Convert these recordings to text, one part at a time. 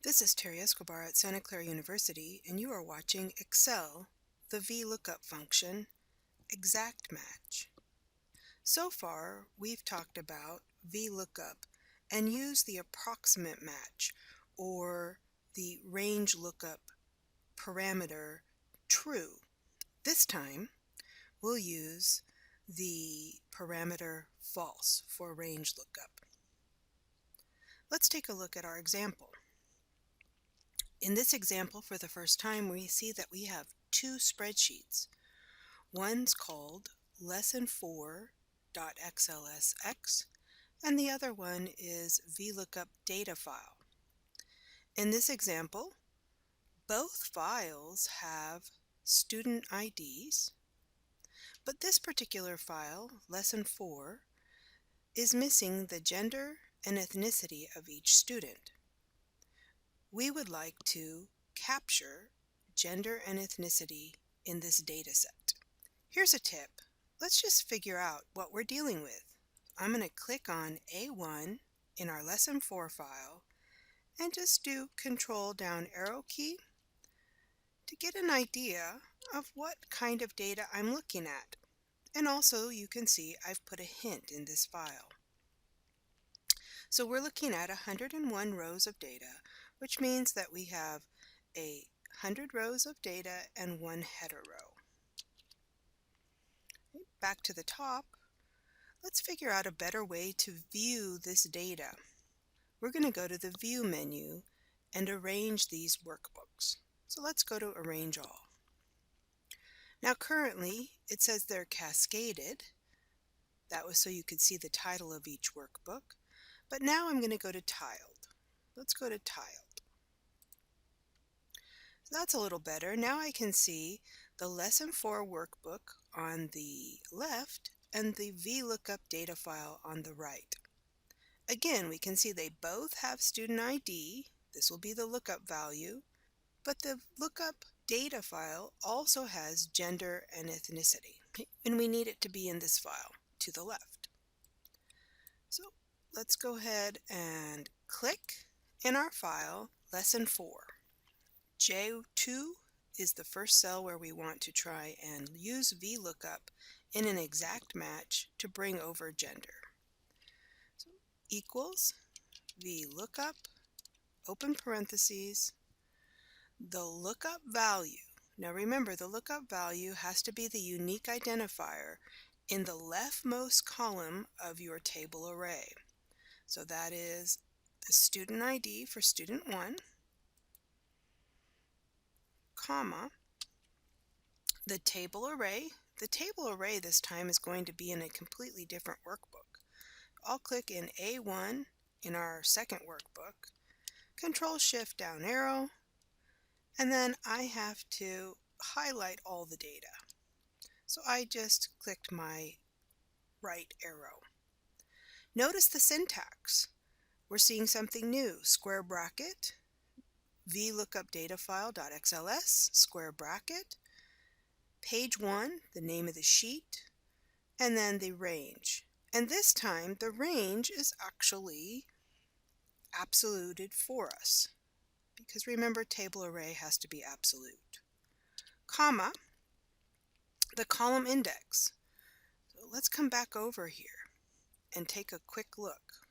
This is Terry Escobar at Santa Clara University, and you are watching Excel, the Vlookup function, exact match. So far, we've talked about Vlookup and used the approximate match or the range lookup parameter true. This time, we'll use the parameter false for range lookup. Let's take a look at our example. In this example, for the first time, we see that we have two spreadsheets. One's called lesson4.xlsx, and the other one is Vlookup data file. In this example, both files have student IDs, but this particular file, lesson 4, is missing the gender and ethnicity of each student. We would like to capture gender and ethnicity in this data set. Here's a tip. Let's just figure out what we're dealing with. I'm going to click on A1 in our lesson 4 file and just do Control down arrow key to get an idea of what kind of data I'm looking at. And also you can see I've put a hint in this file. So we're looking at 101 rows of data, which means that we have 100 rows of data and one header row. Back to the top, let's figure out a better way to view this data. We're going to go to the View menu and arrange these workbooks. So let's go to Arrange All. Now currently it says they're cascaded. That was so you could see the title of each workbook. But now I'm going to go to Tiled. Let's go to Tiled. So that's a little better. Now I can see the Lesson 4 workbook on the left and the Vlookup data file on the right. Again, we can see they both have student ID. This will be the lookup value, but the lookup data file also has gender and ethnicity, and we need it to be in this file to the left. So let's go ahead and click in our file, Lesson 4. J2 is the first cell where we want to try and use Vlookup in an exact match to bring over gender. So equals Vlookup, open parentheses, the lookup value. Now remember, the lookup value has to be the unique identifier in the leftmost column of your table array. So that is the student ID for student 1, comma, the table array. The table array this time is going to be in a completely different workbook. I'll click in A1 in our second workbook, Control Shift down arrow, and then I have to highlight all the data. So I just clicked my right arrow. Notice the syntax. We're seeing something new. Square bracket, Vlookup data file.xls, square bracket, page 1, the name of the sheet, and then the range. And this time the range is actually absoluted for us, because remember, table array has to be absolute. Comma, the column index. So let's come back over here and take a quick look.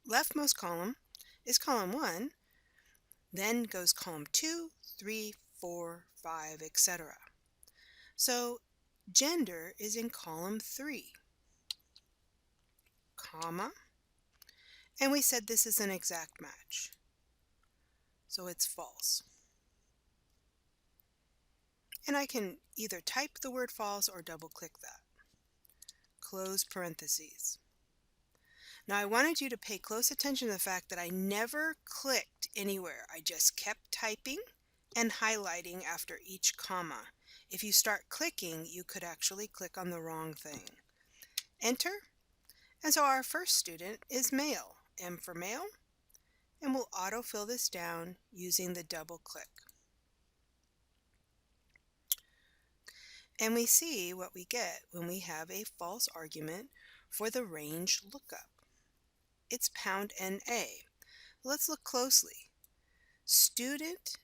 Leftmost column is column 1, then goes column 2, 3, 4, 5, etc. So gender is in column 3, comma, and we said this is an exact match, so it's false. And I can either type the word false or double click that. Close parentheses. Now I wanted you to pay close attention to the fact that I never clicked anywhere. I just kept typing and highlighting after each comma. If you start clicking, you could actually click on the wrong thing. Enter. And so our first student is male. M for male. And we'll autofill this down using the double click. And we see what we get when we have a false argument for the range lookup. It's #NA. Let's look closely. Student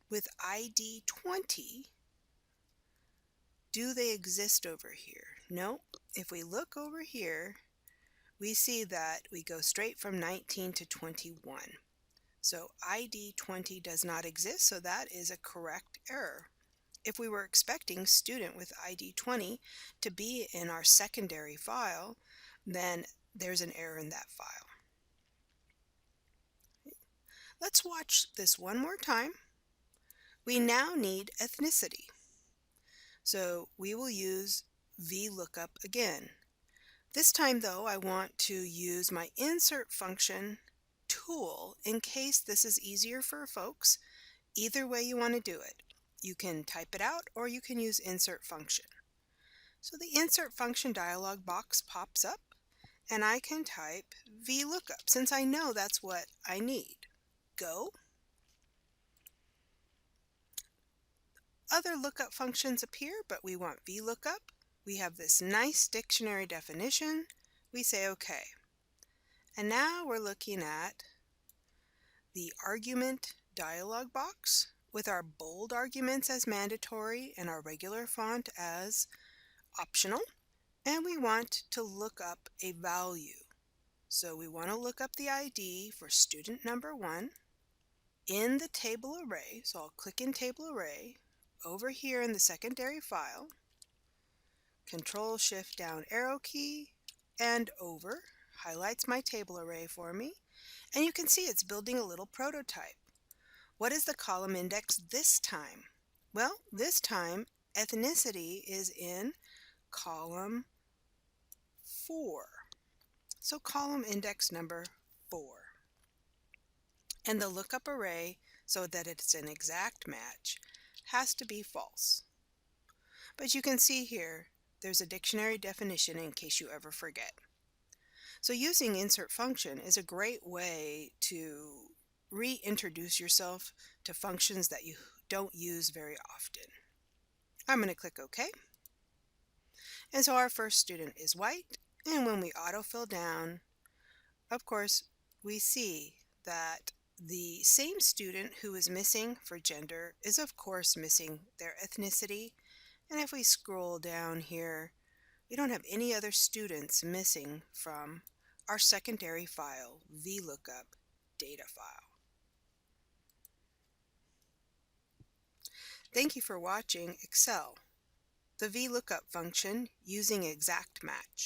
with ID 20, do they exist over here? No. If we look over here, we see that we go straight from 19 to 21. So ID 20 does not exist, so that is a correct error. If we were expecting student with ID 20 to be in our secondary file, then there's an error in that file. Let's watch this one more time. We now need ethnicity. So we will use Vlookup again. This time though, I want to use my insert function tool in case this is easier for folks. Either way you want to do it. You can type it out or you can use insert function. So the insert function dialog box pops up and I can type Vlookup since I know that's what I need. Go. Other lookup functions appear, but we want Vlookup. We have this nice dictionary definition. We say OK. And now we're looking at the argument dialog box with our bold arguments as mandatory and our regular font as optional. And we want to look up a value. So we want to look up the ID for student number 1 in the table array. So I'll click in table array over here in the secondary file, Control Shift down arrow key and over, highlights my table array for me. And you can see it's building a little prototype. What is the column index this time? Well, this time ethnicity is in column 4. So column index number 4. And the lookup array, so that it's an exact match, has to be false. But you can see here, there's a dictionary definition in case you ever forget. So using insert function is a great way to reintroduce yourself to functions that you don't use very often. I'm going to click OK. And so our first student is white, and when we autofill down, of course, we see that the same student who is missing for gender is of course missing their ethnicity. And if we scroll down here, we don't have any other students missing from our secondary file, Vlookup data file. Thank you for watching Excel, the Vlookup function using exact match.